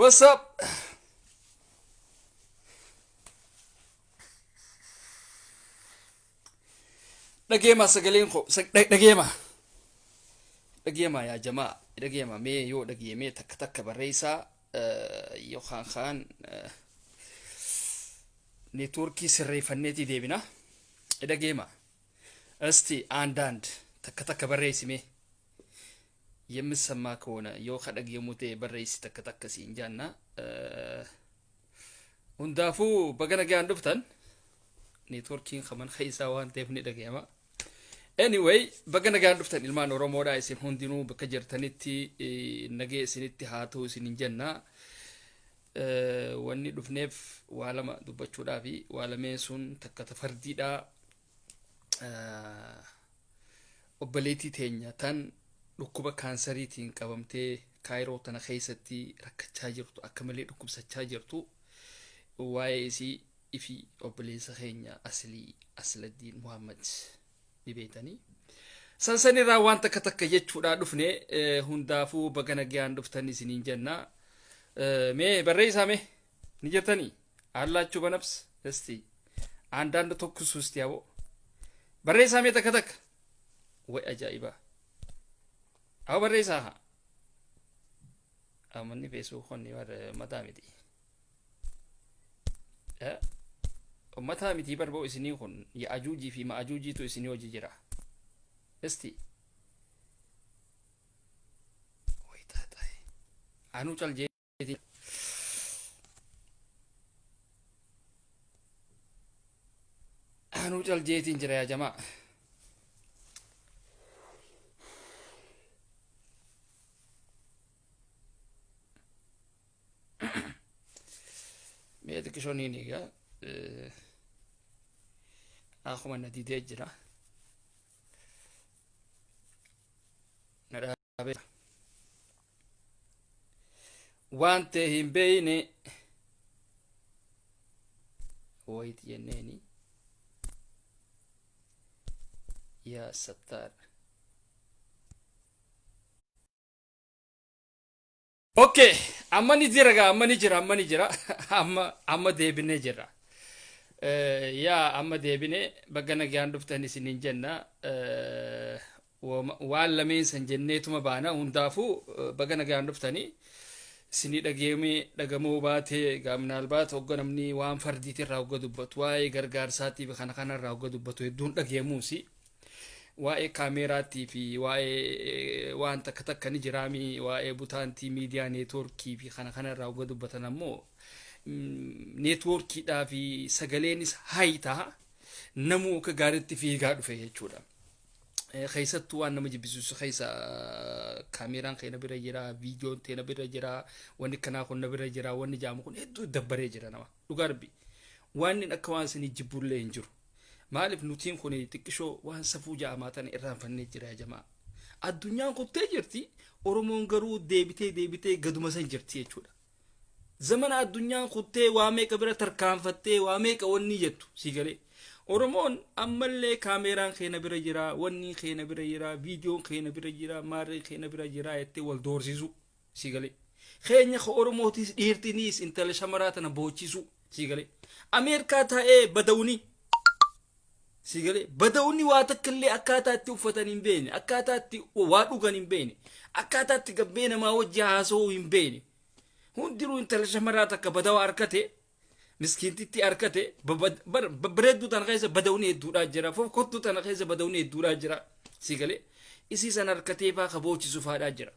What's up? Dhaggeema sagaleen koo dhaggeema dhaggeema yaa jamaa dhaggeema mee yoo dhaggeemee takka takka barreessaa yookaan kaan neetwoorkii sirreeffanneetii deebina dhaggeema እስቲ አንዳንድ ተከተከ በሬሲሜ የምሰማ ከሆነ yoo kadhageemute barreessi takka takka siin jaanna hundaafuu baga nagaan dhuftan neetwoorkiin qaban keessaa waan ta'eef ni dhageema anyway baga nagaan dhuftan ilmaan oromoodhaa isin hundinuu bakka jirtanitti nagee isinitti haa ta'u isin jenna wanni dhufneef waa lama dubbachuudhaa fi waa lameen sun takka tafardiidhaa obboleettii teenya tan dhukkuba kaansariitiin qabamtee kaayiroo tana keessatti rakkachaa jirtu akka malee dhukkubsachaa jirtu waa'ee isii ifi obboleessa keenya Asladdiin Muhammad ni beektanii sansanirraa waan takka takka jechuudha dhufne hundaafuu baga nagaan dhuftan isiniin jenna mee barreessaa mee ni jirtanii አላችሁ በነፍስ እስቲ አንዳንድ ተኩስ ውስጥ ያው barreessaa mee takka takka way ajaa'iba aw barreessaa amanni feesuu konni war mataa miti mataa miti barba'u isinii kun ya'ajuujii fi ma'ajuujiitu isinii hojii jira isti way taatae anuu caljeetii anuu caljeetiin jira yaa jamaa mee tikishoniin egaa akkuma na didee jira na dhaabee waan ta'e hin beeyne wayiiti jenneeni yaa sattaar okay ammani jira amma deebinee jira yaa amma deebinee baga nagaan dhuftan isiniin jenna waan lameen san jenneetuma baana hundaafuu baga nagaan dhuftanii isinii dhageemee dhagamoo baatee gaamnaalbaat hogga namni waan fardiitirraa hogga dubbatu waa'ee gargaarsaatiif kana kanarraa hogga dubbatu hedduun dhageemuusi waa'ee kaameraattii fi waa'ee waan takka takka ni jiraami waa'ee butaantii miidiyaa neetwoorkii fi kana kanarraa hogga dubbatan ammoo neetwoorkiidhaa fi sagaleenis hayitaa namuu akka gaariitti fiigaa dhufe jechuudha keessattuu waan nama jibbisiisu keessa kaameraan keenya bira jira viidiyoon teena bira jira wanni kanaa kun bira jira wanni jaamu kun hedduu dabbaree jira nama dhugaa rabbi waan inni akka waan isinii jibbullee hin jiru maaliif nutiin kun xiqqishoo waan safuu jaamaatan irraanfannee jira jamaa addunyaan kuttee jirti oromoon garuu deebitee gaduma san jirti jechuudha zamana addunyaan kuttee waa meeqa bira tarkaanfattee waa meeqa wanni jettu sigalee oromoon ammallee kaameraan keenya bira jira wanni keenya bira jira viidiyoon keenya bira jira maarree keenya bira jira jettee wal doorsisu sigalee keenya oromootis dhiirtiniis intala shamaraa tana boochisu sigalee ameerikaa taa'ee badawni sigalee badawni waa takkallee akkaataa itti uffatan hin beekne akkaataa itti waa dhugan hin beekne akkaataa itti gabbee namaa wajji haasa'uu hin beekne hundinuu intala shamaraa takka badawaa harkate miskiintitti harkate bareedduu tana keessa badawni hedduudhaa jira fokkottuu tana keessa badawni hedduudhaa jira sigalee isii san harkatee faa kaboochisu faadhaa jira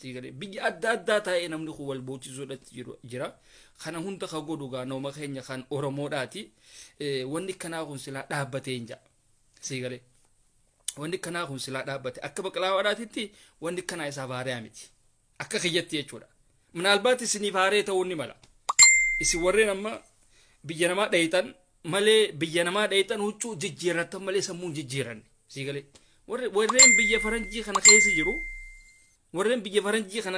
sigalee biyya adda addaa taa'ee namni kun wal boochisudhatti jira kana hunda ka godhugaa nooma keenya kan oromoodhaati wanni kanaa kun silaa dhaabbatee hin jaa sigalee wanni kanaa kun silaa dhaabbate akka baqlaawaadhaatitti wanni kanaa isaa baariyaa miti akka kiyyatti jechuudha minaalbaatti isiniif haaree ta'uu ni mala isin warreen amma biyya namaa dhayitan malee biyya namaa dhayitan huccuu jijjiirratan malee sammuun jijjiiranne sigalee warreen biyya faranjii kana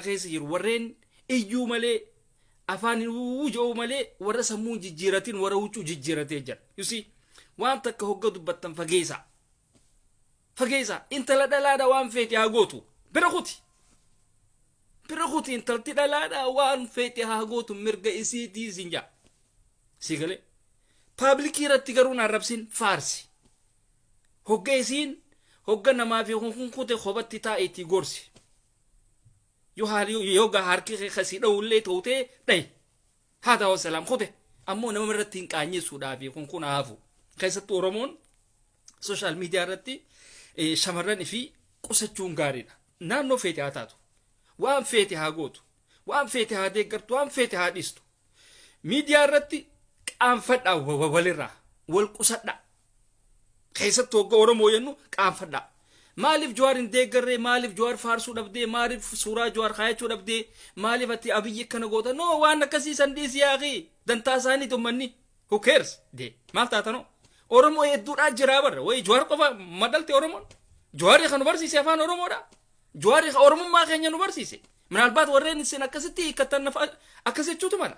keessa jiru warreen iyyuu malee afaan wujoo malee warra sammuun jijjiiratin warra huccuu jijjiiratee jira yusi waan takka hogga dubbattan fageessa intala dhalaadha waan feeti haa gootu bira bira kuti intalti dhalaadha waan feete haa gootu mirga isiitii sinja sigale publikii irratti garuu arrabsin faarsi hogga isiin hogga namaa fi kun kute khobatti taa'iti gorsi yoga harki khasi dhawlee tootee dhay hada wa salam kute ammoo nama irratti hin qaanyesuudhaa fi kun haafu keessatti oromoon social media irratti shamarran fi qusachuun gaariidha naannoo feete haa taatu waan feete haa gootu waan feete haa deeggartu waan feete haa dhiistu miidiyaa irratti qaanfadhaa walirraa wal qusadhaa keessatti hogga oromoo yennu qaanfadhaa maaliif jawaarin deeggarree maaliif jawaar faarsuu dhabdee maaliif suuraa jawaar kaayachuu dhabdee maaliif ati abiyyi kana goota no waan akkasiisan dhiisi yaaqii dantaa isaanii tummanni who cares de maal taatano oromoo hedduudhaa jiraa barra way jawaar qofa madalti oromoon jawaari kan nu barsiise afaan oromoodha jawaari oromummaa keenya nu barsiise minaalbaat warreen isin akkasitti hiikkattan akkasichuutu mala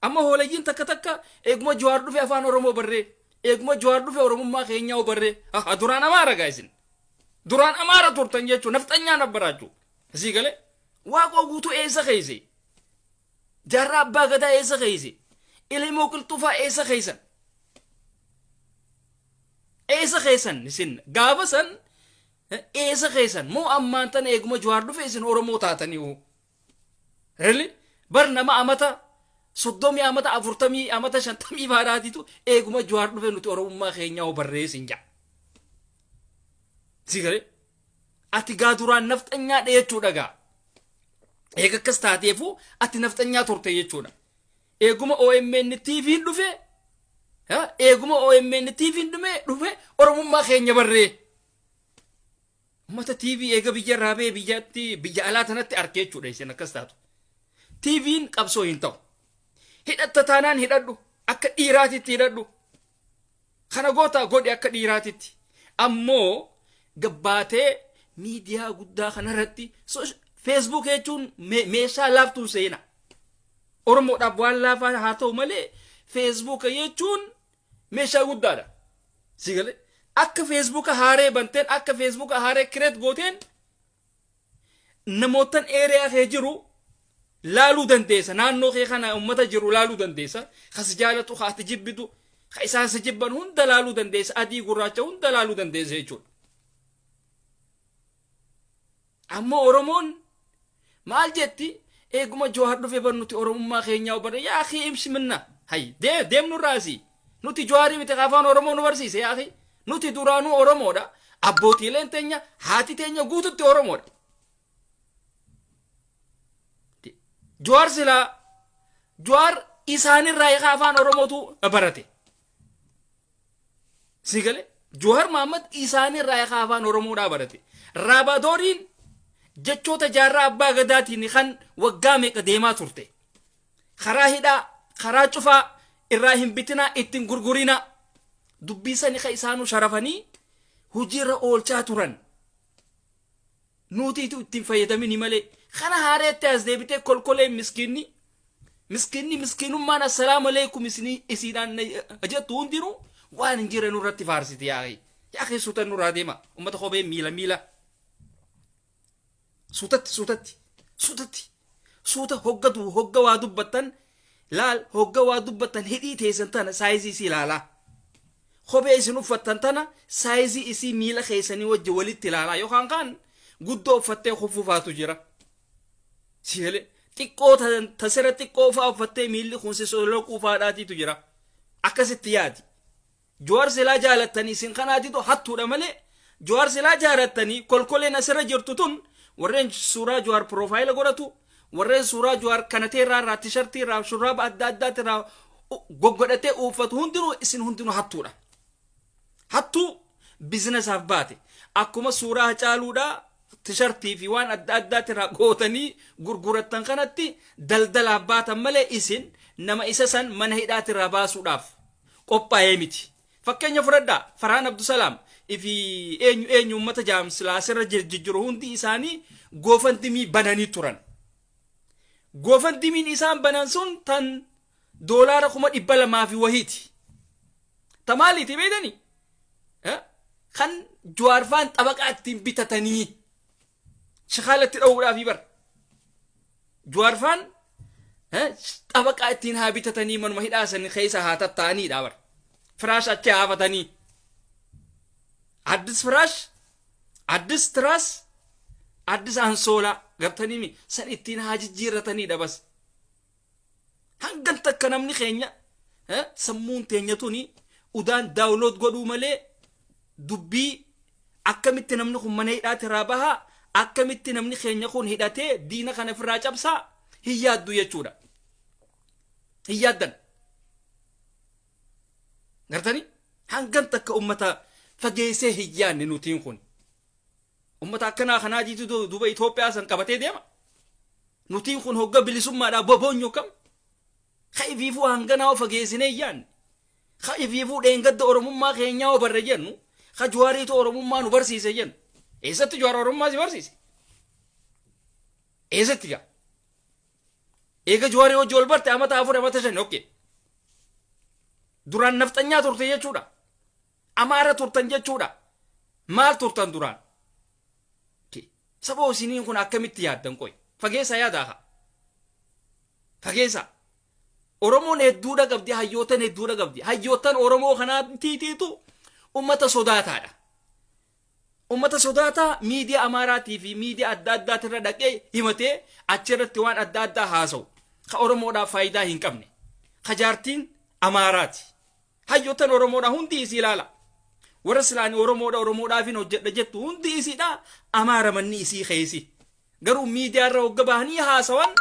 amma hoolayyiin takka eeguma jawaar dhufe afaan oromoo barree eeguma jawaar dhufe oromummaa keenyaa barree duraan amaara gaa'isin duraan amaara turtan jechuun nafxanyaa nabbaraachuu asii galee waaqoo guutuu eessa keeyse jaarraa abbaa gadaa eessa keeyse ilimoo qilxufaa eessa keeysan isin gaafa san eessa keeysan moo ammaan tan eeguma jawaar dhufe isin oromoo taatanii really bar nama amata 30 amata 40 amata 50 baadhaatitu eeguma jawaar dhufe nuti oromummaa keenyaa barreessin jaa sigale ati gaaduraan nafxanyaa jechuudha gaa eega akkas taateefu ati nafxanyaa turte jechuudha eeguma OMN TV dhufe eeguma OMN TV dhufe oromummaa keenya barree ummata TV eega biyya raabee biyya alaa tanatti arkee jechuudha isin akkas taatu TV'n qabsoo hin ta'u hidhatta taanaan hidhadhu akka dhiiraatitti hidhadhu kana goota godhi akka dhiiraatitti ammoo gabbaatee miidiyaa guddaa kanarratti Facebook jechuun meeshaa laaftuu seena oromoodhaaf waan laafaa haa ta'u malee Facebook jechuun meeshaa guddaadha sigale akka Facebook haaree banteen akka Facebook haaree create gooteen namootan area kee jiru laaluu dandeessa naannoo kee kana ummata jiru laaluu dandeessa khas jaalatu khaati jibbitu khaisaasa jibban hunda laaluu dandeessa adii gurraacha hunda laaluu dandeessa jechuudha ammoo oromoon maal jetti eeguma jawaar dhufe barnuti oromummaa keenyaa barre yaa akhi imshi minna hay deemnu raasi nuti jawaarii miti afaan oromoo nu barsiise yaa akhi nuti duraanuu oromoodha abbootiileen teenya haati teenya guututti oromoodha jawaar silaa jawaar isaanirraa afaan oromootu barate sigale jawaar mahammad isaanirraa afaan oromoodhaa barate raabadooriin jechoota jaarraa abbaa gadaatiin kan waggaa meeqa deemaa turte karaa hidhaa karaa cufaa irraa hin bitinaa ittiin gurgurinaa dubbiisani ka isaanu sharafanii hojiirra oolchaa turan nuutiitu ittiin fayyadamini malee kana haareetti as deebitee kolkolee miskiinummaan assalaamu alaykum isiidhaan jettu hundinuu waan hin jirre nurratti faarsiti yaa keessuutan nurraa deema ummata kophee miila suuta hogga waa dubbattan laal hogga waa dubbattan hidhii teessan tana saayizii isii ilaalaa kophee isin uffattan tana saayizii isii miila keessanii wajji walitti ilaalaa yookaan kaan guddoo uffattee kufufaatu jira siile xiqqoo tasira xiqqoo faa uffattee miilli kunsi solokuu faadhaatiitu jira akkasitti yaadi jawaar silaa jaalattanii isin kanaatitu hattuudha malee jawaar silaa jaalattanii kolkoleen asirra jirtu tun warreen suuraa jawaar profaayila godhatu warreen suuraa jawaar kanateerraa tishartii irraa shurraaba adda addaati irraa goggodhatee uffatu hundinuu isin hundinuu hattuudha hattuu bizinesaaf baate akkuma suuraa Hacaaluudhaa tishartii fi waan adda addaati irraa gootanii gurgurattan kanatti daldalaaf baatan malee isin nama isa san mana hidhaati irraa baasuudhaaf qophaa'ee miti fakkeenya fudhadhaa Farhaan Abdusalaam ifi eenyu ummata jaamsilaasirra jijjiru hundi isaanii goofandimii bananii turan goofandimiin isaan banan sun tan doolaara 200 fi wahiiti tamaaliiti beedani kan jawaarfaan xabaqaa ittiin bitatanii shakaalatti dha'uudhaafi bar Jawaarfaan xabaqaa ittiin haa bitatanii manuma hidhaasan keessa haa tattaa'aniidha bar. Firaash achi haafatanii. Addis firaash, addis tiraas, addis ansoolaa gartanii san ittiin haa jijjiirrataniidha bas. Hangan takka namni keenya sammuun teenya tuni udaan daawulood godhuu malee dubbii akkamitti namni kun mana hidhaati irraa bahaa akkamitti namni keenya kun hidhatee diina kana ofirraa cabsaa hin yaaddu jechuudha. Hin yaaddan. Gartanii hangan takka ummata fageessee hin yaadne nutiin kun. Ummata akkanaa kanaa jiitu duuba Itoophiyaa san qabatee deema. Nutiin kun hogga bilisummaadhaa boboonyo kam. Kaifiifuu hanganaa fageessinee hin yaadne. Kaifiifuu dheengadda Oromummaa keenyaa barre jennu. Ka Jawaariitu Oromummaa nu barsiise jennu. Eessatti Jawaar Oromummaa si barsiise? Eessatti gaa? Eega Jawaarii hojii ol barte amata 4 amata 5 okkee. Duraan nafxanyaa turte jechuudha. Amaara turtan jechuudha. Maal turtan duraan? Saba isiniin kun akkamitti yaaddan qoy? Fageessa yaadaa haa. Fageessa. Oromoon hedduudha qabdi, hayyootan hedduudha qabdi. Hayyootan Oromoo kanaa tiitiitu ummata sodaataadha. Ummata sodaataa miidiyaa Amaaraatii fi miidiyaa adda addaatirra dhaqee himatee achirratti waan adda addaa haasa'u. Ka Oromoodhaaf faayidaa hin qabne. Ka jaartiin Amaaraati. Hayyootan Oromoodhaa hundi isii ilaala. Warra silaanii Oromoodhaaf hin hojjedha jettu hundi isiidha. Amaara manni isii keesi. Garuu miidiyaa irra hogga bahanii haasawan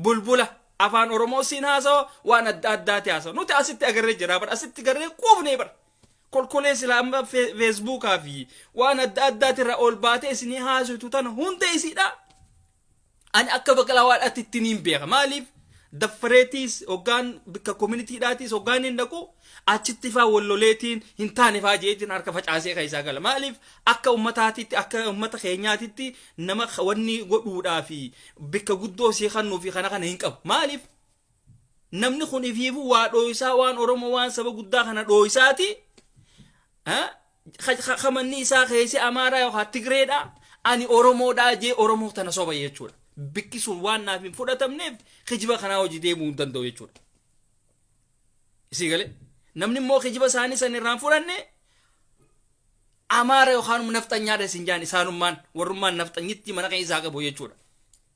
bulbula. Afaan Oromoo siin haasawa waan adda addaati haasawa. Nuti asitti agarree jira bara asitti garree quufnee bara. Kolkolee sila amma Facebookaa fi waan adda addaatirra ol baatee isinii haasawtu tan hunda isiidha. Ani akka baqalaa waadhaatti ittiin hin beeka. Maaliif? Daffareetiis hoggaan bikka communityidhaatis hoggaan hin dhaqu achitti faa walloleetiin hin taane faa jeetiin harka facaasee keessaa gala. Maaliif? Akka ummataatitti akka ummata keenyaatitti nama wanni godhuudhaa fi bikka guddoo sii kannuu fi kana hin qabu. Maaliif? Namni kun ifiifuu waa dhooyisaa waan Oromoo waan saba guddaa kana dhooyisaati. Kamanni isaa keessi Amaaraa yookaan Tigreedha. Ani Oromoodhaa jee Oromoo tana soba jechuudha. Bikki sun waan naaf hin fudhatamneef kijiba kanaa hojii deemuu hin danda'u jechuudha. Isii galee namni immoo kijiba isaanii san irraan fudhanne Amaara yookaan nafxanyaadha isin jaan isaanummaan warrummaan nafxanyitti mana keessaa qabu jechuudha.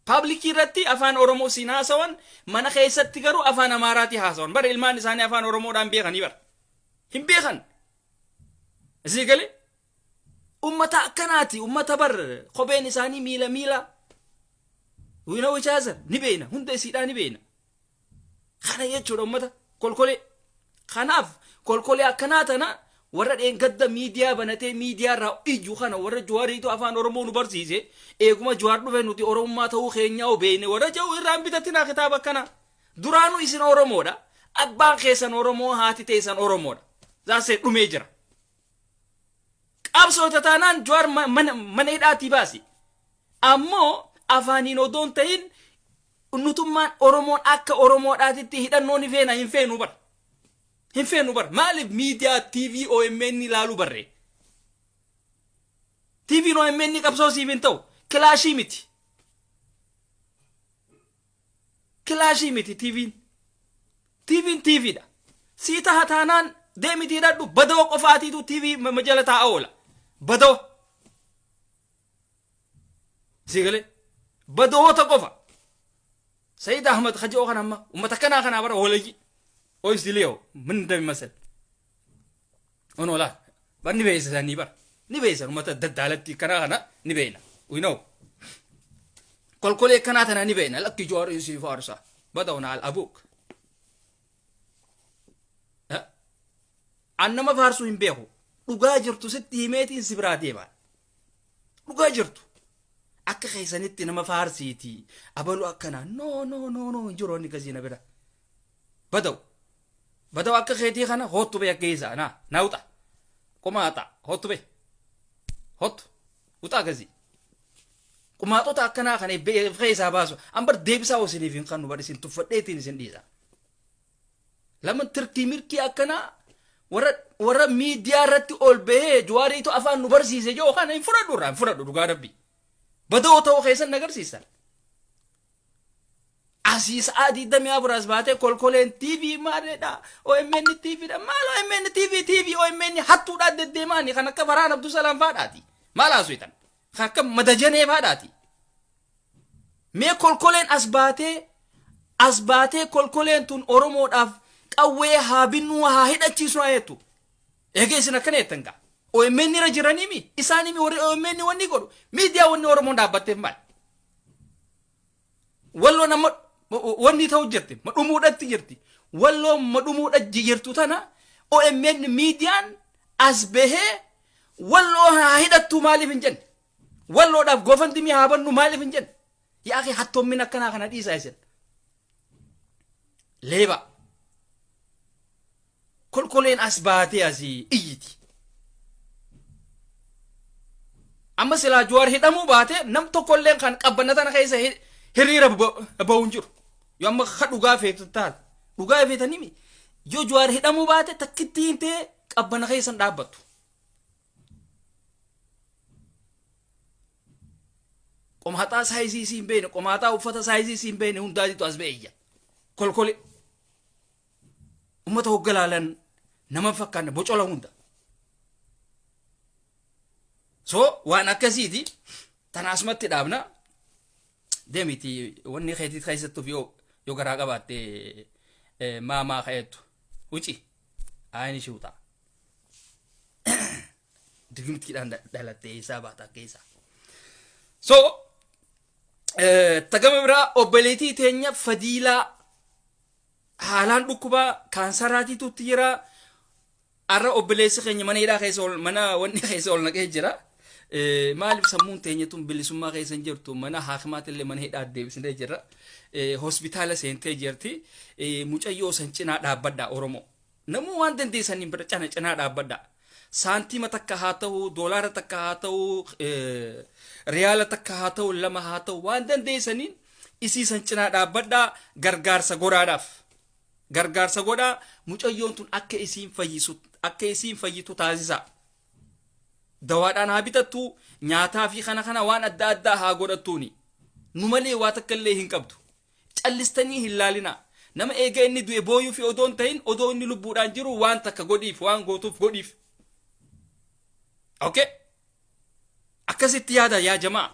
Paablikii irratti afaan Oromoo siin haasawan mana keessatti garuu afaan Amaaraati haasawan. Bara ilmaan isaanii afaan Oromoodhaan beekanii bara. Hin beekan. Isii galee ummata akkanaati ummata bar kopheen isaanii miila. We know each other. Ni beena. Hunda isiidhaa ni beena. Kana jechuudha ummata kolkolee. Kanaaf kolkolee akkanaa tana warra dheengadda miidiyaa banatee miidiyaa irraa ijju kana warra Jawaariitu afaan Oromoo nu barsiise eeguma Jawaar dhufe nuti Oromummaa ta'uu keenyaa beene warra jedhu irraan bitatinaa kitaaba akkana. Duraanuu isin Oromoodha. Abbaan keessan Oromoo haati teessan Oromoodha. Zaasee dhumee jira. Qabsoota taanaan Jawaar mana hidhaatii baasi. Ammoo afaaniin odoon ta'in nutummaan Oromoon akka Oromoodhaatitti hidhannoon hin feenu bar. Hin feenu bar. Maaliif miidiyaa TV OMN ilaaluu barree? TV OMN qabsoo siif hin ta'u. Kilaashii miti. Kilaashii miti TV'n. TV'n TVdha. Sii taha taanaan deemiti hidhadhu badoo qofaatiitu TV majala taa'aa oola. Badoo. Sii galee. Badoota qofa. Sayyid Ahmad Khajoo kan amma ummata kanaa kanaa bara walaji. Ois dileo min dami masal. Ono la. Bar ni beeysa ni bar. Ni beeysa ummata daddaalatti kanaa kana ni beeyna. We know. Kolkolee kanaa tana ni beeyna. Lakki Jawaar si farsa. Badawna al abuk. Annama farsu hin beeku. Dhugaa jirtu sitti himeetiin si biraa deemaa. Dhugaa jirtu. Akka keessanitti nama faarsiiti abalu akkana no injiroonni gazina bira badaw akka keetii kana hottu be keessa nauta kumaata hottu be hottu uta gazi kumaatota akkana kana be keessa baasu ambar deebisa osiniif hin kanu barisin tuffadheetiin isin dhiisa lama tirkii mirkii akkana warra miidiyaa irratti ol bahee Jawaariitu afaan nu barsiise joo kana hin fudhadhu dhugaa rabbi. Badoo ta'uu keessan agarsiisan. Asis adi dami abras bate kolkolen TV maleda OMN TV da mal OMN TV OMN hattu da de mani kana ka Farhan Abdul Salam fadati mala suitan khaka madajane fadati me kolkolen asbate kolkolen tun oromo daf qawwe ha binu ha hidachi suayetu ege sina kanetenga OMN rajirani mi isani mi OMN woni godu media woni oromo da batte mal wallo na wonni taw jirti madumuudatti jirti wallo madumuudatti jirtu tana OMN median asbehe wallo hidatu malif injen wallo daf gofandimi habannu malif injen ya akhi hatto min kana disa isen leba kolkolen asbate asi iyiti amma sila juwar hidamu bate nam to kollen kan qabbanata na kaysa hirira bawunjur yo amma khaduga feetutat duga feetanimi yo juwar hidamu bate takkitinte qabbana kaysan dhaabatu qomata saizi simbene qomata ufata saizi simbene hundadi to asbeeyya kolkole ummata hoggalalan nama fakkan bocola hunda so waan akkasiti tanasmatti dhaabna demiti wonni khaytit khaysatu yo gara qabatte mama khaytu uci ayni shuta digimti dan dalatte isabata kesa so tagamabra obeleti tenya fadila halan dukuba kansarati tutira arra obelesi khenya manida khaysol mana wonni khaysol nake jira maalif sammun teenyatun bilisummaa keessan jirtu mana haakimaatille mana hidhaa deebisnee jirra hospitaala seentee jirti mucayyoo san cinaa dhaabbadhaa oromoo namuu waan dandeessaniin bira cinaa dhaabbadhaa saantima takka haa ta'u doolaara takka haa ta'u riyaala takka haa ta'u lama haa ta'u waan dandeessaniin isii san cinaa dhaabbadhaa gargaarsa godhaa mucayyoon tun akka isiin fayyitu taasisaa dawaadhaan haa bitattu nyaataa fi kana waan adda addaa haa godhattuuni nu malee waa takka illee hin qabdu callistanii hin laalina nama eega inni du'e booyuu fi odoon ta'in odoo inni lubbuudhaan jiru waan takka godhiif waan gootuuf godhiif okay akkasitti yaada yaa jamaa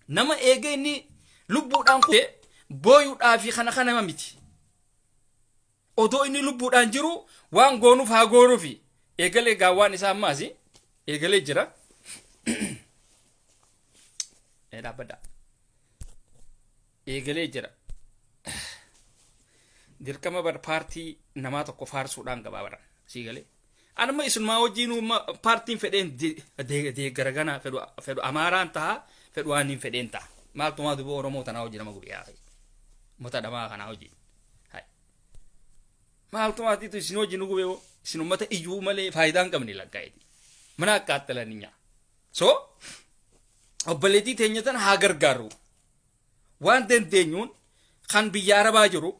nama eega inni lubbuudhaan kute booyuudhaa fi kana miti odoo inni lubbuudhaan jiru waan goonuuf haa goonuufi eegalee gaawwaan isaa ammaasi eegale jira dhaabadha eegale jira dirqama bar paartii namaa tokko faarsuudhaan gabaabara siigale anama isunmaa wajjiin paartiin fedheen deeggaragana fedhu amaaraan taha fedhu waan hin fedheen taha maaltumaa duba oromoo tanaa hojii nama guyyaa mata dhamaa kanaa hojii maaltumaatiitu isin hojii nu gubee isin ummata iyyuu malee faayidaan qabni laggaa'eeti mana akkaattalaninya so obboleetii teenyatan haa gargaaru waan dandeenyuun kan biyya arabaa jiru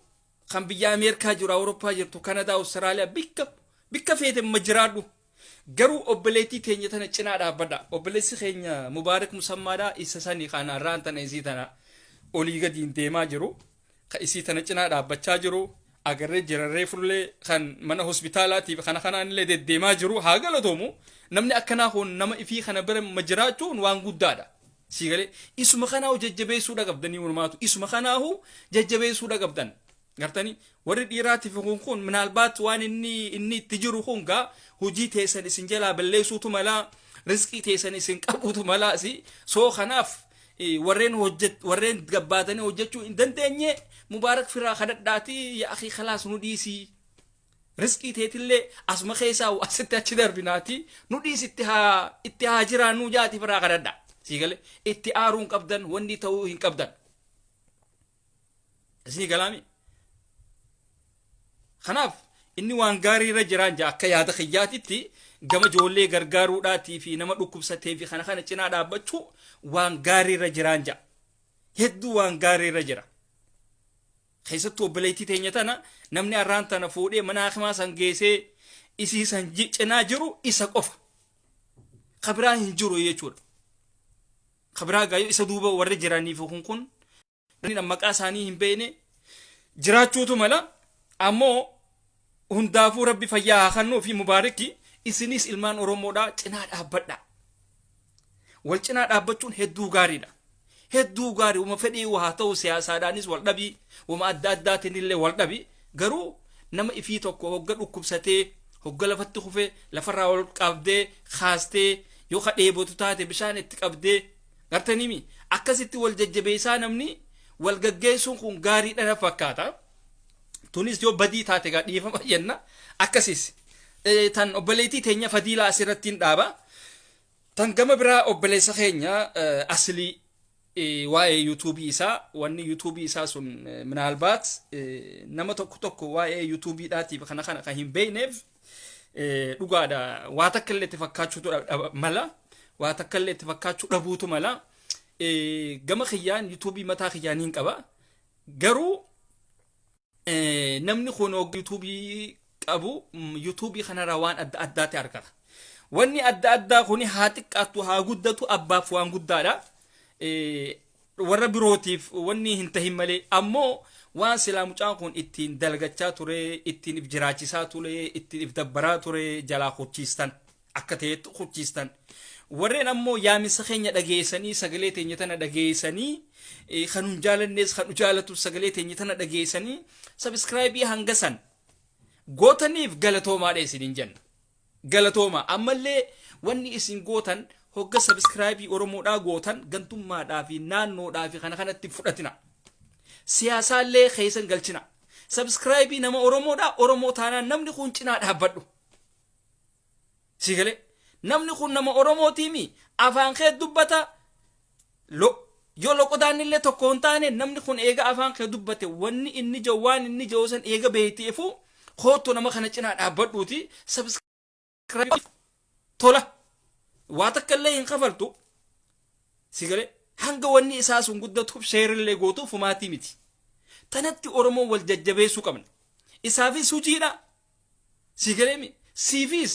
kan biyya ameerikaa jiru awurooppaa jirtu kanadaa awustiraaliyaa bikka feete majiraadhu garuu obboleetii teenyatan cinaa dhaabbadha obboleessi keenya mubaarak musammaadhaa isa sanii kana irraan tana isii tana olii gadiin deemaa jiru ka isii tana cinaa dhaabbachaa jiru agarree jirarree fullee kan mana hospitaalaatiif kanaan illee deddeemaa jiru haa galatoomu namni akkanaa kun nama ifii kana bira majiraachuun waan guddaadha sigalee isuma kanaahu jajjabeessuu dhaqabdanii walumaatu isuma kanaahu jajjabeessuu dhaqabdan gartanii warri dhiiraatiif kun minaalbaat waan inni itti jiru kun gaa hojii teessan isin jalaa balleessuutu malaa rizqii teessan isin qabuutu malaa soo kanaaf warreen gabbaatanii hojjechuu hin dandeenye mubaarak firaa kadhadhaati yaa akhi khalaas nu dhiisii rizqii teetillee asuma keessaa asitti achi darbinaati nu dhiisi itti haa jiraannu jaati firaa kadhadha siigale itti aaruun qabdan wanni ta'uu hin qabdan isni galaami kanaaf inni waan gaarii irra jiraan jaa akka yaada kiyyaatitti gama ijoollee gargaaruudhaatii fi nama dhukkubsatee fi kana cinaa dhaabbachuu waan gaarii irra jiraan jaa hedduu waan gaarii irra jira keessattuu obboleettii teenya tana namni arraan tana fuudhee mana haakimaa san geessee isii san cinaa jiru isa qofa kabiraa hin jiru jechuudha kabiraa gaayoo isa duuba warri jiraniif kun maqaa isaanii hin beekne jiraachuutu mala ammoo hundaafuu rabbi fayyaa haa kennuu fi mubaariki isinis ilmaan oromoodhaa cinaa dhaabbadha wal cinaa dhaabbachuun hedduu gaariidha hedduu gaarii uma fedhii waa ta'u siyaasaadhaanis wal dhabii uma adda addaatiin illee wal dhabii garuu nama ifii tokko hogga dhukkubsatee hogga lafatti kufee lafarraa wal qabdee kaastee yoo kadheebotu taate bishaan itti qabdee gartaniimi akkasitti wal jajjabeessaa namni wal gaggeessuun kun gaariidha na fakkaata tunis yoo badii taate gaa dhiifama jenna akkasis tan obboleettii teenya fadiilaa asirratti hin dhaaba tan gama biraa obboleessa keenya aslii waa'ee yuutuubii isaa wanni yuutuubii isaa sun minaalbaat nama tokko waa'ee yuutuubiidhaatiif kana kan hin beekneef dhugaadha waa takka illee itti fakkaachuutu mala waa takka illee itti fakkaachuu dhabuutu mala gama kiyyaan yuutuubii mataa kiyyaan hin qaba garuu namni kun yuutuubii qabu yuutuubii kanarraa waan adda addaatti argata wanni adda addaa kuni haa xiqqaattu haa guddatu abbaaf waan guddaadha warra birootiif wanni hin tahin malee ammoo waan silaa mucaan kun ittiin dalgachaa ture ittiin if jiraachisaa ture ittiin if dabbaraa ture jalaa hucciistan akka ta'etti hucciistan warreen ammoo yaamisa keenya dhageessanii sagalee teenya tana dhageessanii kan hin jaalannes kan jaalatu sagalee teenya tana dhageessanii sabskraayibii hangasan gootaniif galatoomaadha isiniin jenna galatooma ammallee wanni isin gootan hogga sabskraayibii oromoodhaa gootan gantummaadhaa fi naannoodhaa fi kana kanatti fudhatina siyaasaallee keessan galchina sabskraayibii nama oromoodhaa oromoo taanaan namni kun cinaa dhaabbadhu sigale namni kun nama oromootiimi afaan kee dubbata yoo loqodaanillee tokko hin taane namni kun eega afaan kee dubbate wanni inni jiru waan inni jiru san eega beekteefu hootoo nama kana cinaa dhaabbadhuuti sabskraayibii tola waa takka illee hin kafaltu sigale hanga wanni isaa sun guddatuuf sheerillee gootuuf humaatii miti tanatti oromoon wal jajjabeessuu qabna isaafis hujiidha sigaleemi siifis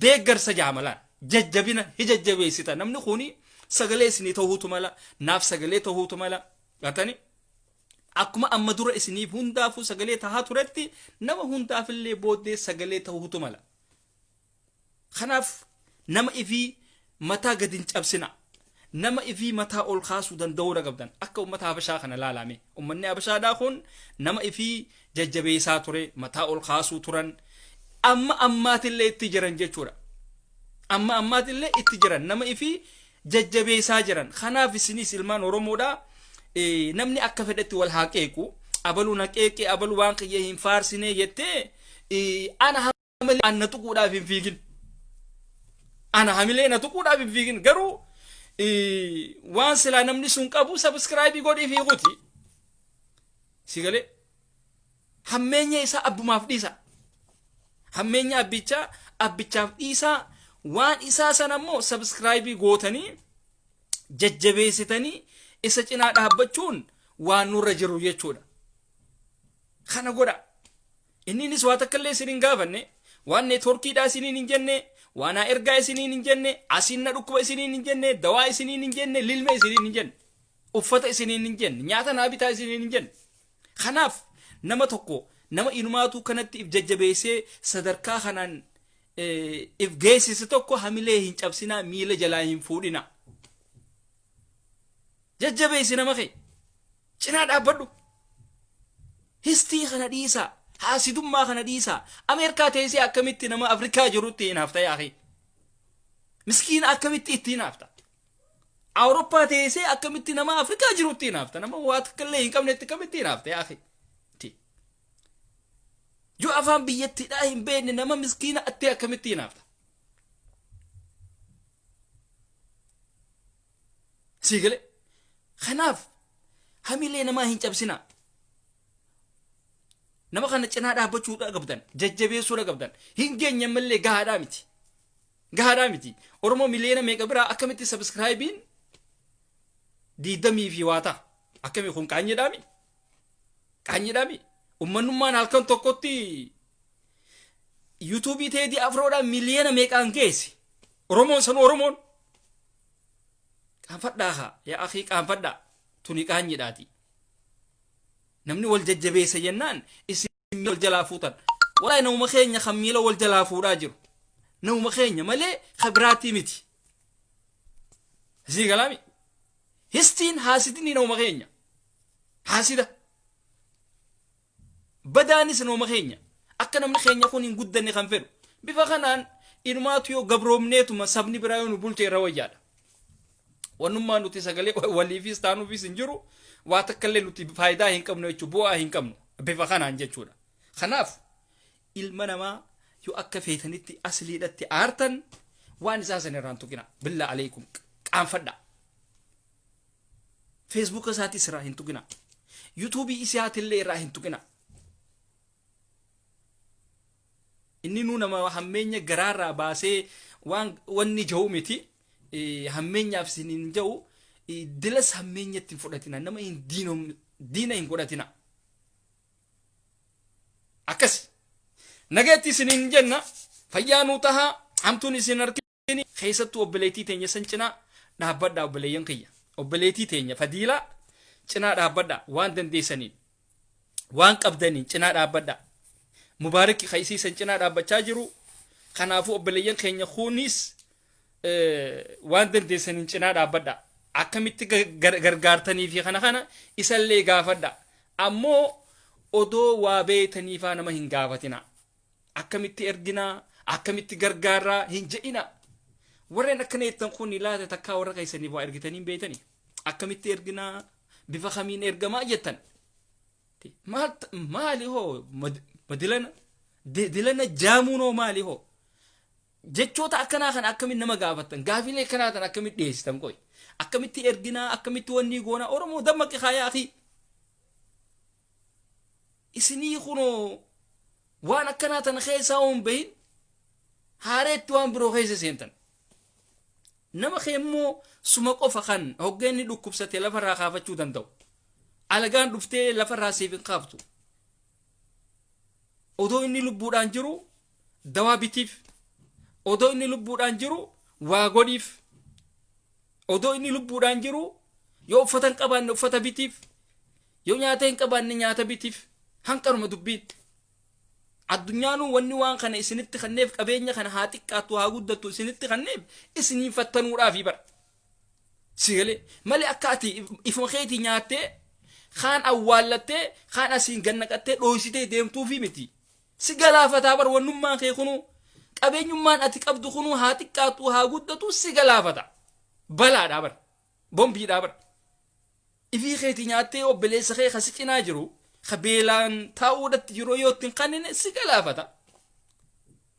deeggarsa jaamalaan jajjabina hijajjabeessita namni kuni sagalee isinii ta'uutu mala naaf sagalee ta'uutu mala gatani akkuma amma dura isiniif hundaafuu sagalee tahaa turetti nama hundaafillee booddee sagalee ta'uutu mala kanaaf nama ifii mataa gadi hin cabsina nama ifii mataa ol kaasuu danda'uu qabdan akka ummata habashaa kana laalame ummanni habashaadhaa kun nama ifii jajjabeessaa ture mataa ol kaasuu turan amma ammaatillee itti jiran jechuudha amma ammaatillee itti jiran nama ifii jajjabeessaa jiran kanaaf isinis ilmaan oromoodhaa namni akka fedhetti wal haa qeequ abaluu na qeeqee abaluu waan qiyya hin faarsine jettee ana hamilee anna tuquudhaaf hin fiigin ana hamilee na tuquudhaaf hin fiigin garuu waan silaa namni sun qabu sabskraayibii godhii fiiguti sigale hammeenya isaa abbumaaf dhiisa hammeenya abbichaaf dhiisa waan isaa san ammoo sabskraayibii gootanii jajjabeessitanii isa cinaa dhaabbachuun waan nurra jiru jechuudha kana godha inninis waa takka illee isiniin gaafanne waan neetworkiidhaa isiniin hin jenne waan ergaa isiniin hin jenne asinna dhukkuba isiniin hin jenne dawaa isiniin hin jenne lilme isiniin hin jenne uffata isiniin hin jenne nyaata naa bitaa isiniin hin jenne kanaaf nama tokko nama inumaatu kanatti if jajjabeessee sadarkaa kanaan if geessise tokko hamilee hin cabsinaa miila jalaa hin fuudhina jajjabeessi nama kee cinaa dhaabbadhu histii kana dhiisaa haasidummaa kana dhiisaa ameerikaa teessee akkamitti nama afrikaa jirutti hinaafta yaaqi miskiina akkamitti itti hinaafta awurooppaa teessee akkamitti nama afrikaa jirutti hinaafta nama waa takka illee hin qabnetti akkamitti hinaafta yaaqi yoo afaan biyyattiidhaa hin beekne nama miskiina attee akkamitti hinaafta siigale kanaaf hamilee namaa hin cabsina nama kana cinaa dhaabbachuudha qabdan jajjabeessuudha qabdan hin geenye mallee gahaadhaa miti oromoo miliyoona meeqa biraa akkamitti sabskraayibiin diidamii fi waata akkami kun qaanyiidhaami ummannummaan halkan tokkotti yuutuubii teedii afroodhaan miliyoona meeqaan geessi oromoon qaanfadhaa yaa akii qaanfadhaa tuni qaanyiidhaati namni wal jajjabeessa jennaan isin wal jalaa fuutan wallahi nama keenya kan miila wal jalaa fuudhaa jiru nama keenya malee khabiraatii miti zigalami histiin haasidini nama keenya haasida badaanis nama keenya akka namni keenya kun hin guddanne kan fedhu bifa kanaan inumaatu yoo gabroomneetuma sabni biraa yoo nu bulche irra wayyaadha wannummaa nuti sagalee waliifis taanuufis hin jiru waa takkallee nuti faayidaa hin qabnu jechuu bu'aa hin qabnu bifa kanaan jechuudha kanaaf ilma namaa yoo akka feetanitti asliidhatti aartan waan isaa san irraan tuqina billaa alaykum qaanfadha Facebook isaatis irraa hin tuqina YouTube isaatillee irraa hin tuqina inni nu nama hammeenya garaarraa baasee wanni jahu miti hammeenyaaf sinin jahu dilas hammeenyatti fudhatina nama hin diina hin godhatina akkas nageetti sinin jenna fayyaanuu tahaa hamtuun isin arkini keessattuu obboleetii teenya san cinaa dhaabbadhaa obboleeyyan kiyya obboleetii teenya fadiilaa cinaa dhaabbadhaa waan dandeessaniin waan qabdaniin cinaa dhaabbadhaa mubaarak khaysii san cinaa dhaabbachaa jiru kanaafuu obboleeyyan keenya kunis waan dandeessaniin cinaa dhaabbadhaa akkamitti gargaartanii fi kana isallee gaafadhaa ammoo odoo waa beetaniifaa nama hin gaafatina akkamitti erginaa akkamitti gargaaraa hin je'ina warreen akkana jettan kun ilaata takkaa warra keessaniif waa ergitanii beetanii akkamitti erginaa bifa kamiin ergamaa jettan maali hoo dilana jaamuunoo maali hoo jechoota akkanaa kan akkamitti nama gaafattan gaafilee kanaa tan akkamitti dhiyeessitan qoy akkamitti erginaa akkamitti wanni goona oromoo dammaqi kaayaa akhi isinii kunoo waan akkanaa tan keessaa uun bahin haareetti waan biroo keessa seentan nama keemmoo suma qofa kan hoggeenni dhukkubsate lafarraa kaafachuu danda'u alagaan dhuftee lafarraa siif hin kaaftu odoo inni lubbuudhaan jiru dawaa bitiif odoo inni lubbuudhaan jiru waa godhiif odoo inni lubbuudhaan jiru yoo uffata hin qabaanne uffata bitiif yoo nyaata hin qabaanne nyaata bitiif hanqaruma dubbiin addunyaanu wanni waan kana isinitti kanneef qabeenya kana haa xiqqaatu haa guddattu isinitti kanneef isiniin fattanuudhaafi bara sigalee malee akka ati ifuma keetii nyaattee kaan awwaallattee kaan asiin gannaqattee dhooysitee deemtuufi miti si galaafataa bar wannummaan kee kunuu qabeenyummaan ati qabdu kunuu haa xiqqaatu haa guddatu si galaafata balaadhaa bar bombiidhaa bar ifii keetii nyaattee obboleessa kee kasi cinaa jiru khabeelaan taa'uudhatti yeroo yoottiin kannine si galaafata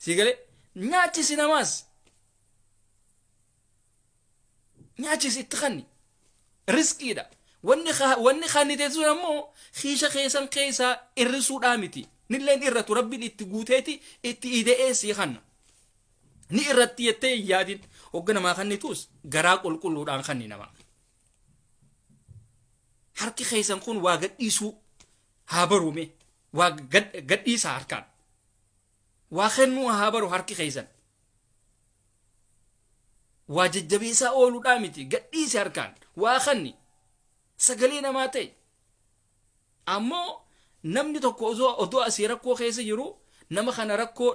sigalee nyaachisi namaas nyaachisi itti kanni riskiidha wanni kannite sun ammoo kiisha keessan keessaa irrisuudhaa miti nilleen irratu rabbiin itti guuteeti itti ide'ee sii kanna ni irratti jettee hin yaadin hogga namaa kannituus garaa qulqulluudhaan kanni namaa harki keessan kun waa gadhiisuu haa baruume waa gadhiisaa harkaan waa kennuu haa baru harki keessan waa jajjabeessaa ooluudhaa miti gadhiise harkaan waa kanni sagalee namaa ta'e ammoo namni tokko odoo asii rakkoo keessa jiru nama kana rakkoo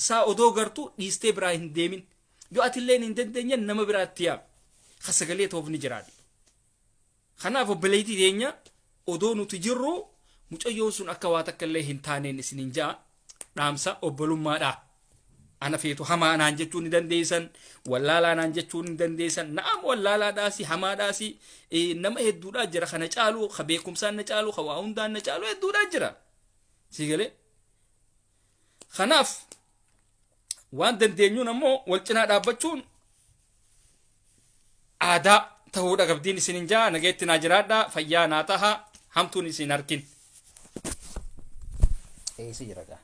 saa odoo gartu dhiistee biraa hin deemin yoo atilleen hin dandeenye nama biraatti yaa ka sagalee ta'uuf ni jiraate kanaaf obboleettii teenya odoo nuti jirru mucayyoon sun akka waa takka illee hin taaneen isinin jaa dhaamsa obbolummaadhaa ana feetu hamaa naan jechuu ni dandeessan wallaalaa naan jechuu ni dandeessan na'am wallaalaadhaasi hamaadhaasi nama hedduudhaa jira kana caalu ka beekumsaan na caalu ka waa hundaan na caalu hedduudhaa jira sigalee kanaaf waan dandeenyuun ammoo wal cinaa dhaabbachuun aadaa ta'uudha qabdiin isinin jaa nageetti naa jiraadhaa fayyaa naa tahaa hamtuun isin harkin eessa jiraadhaa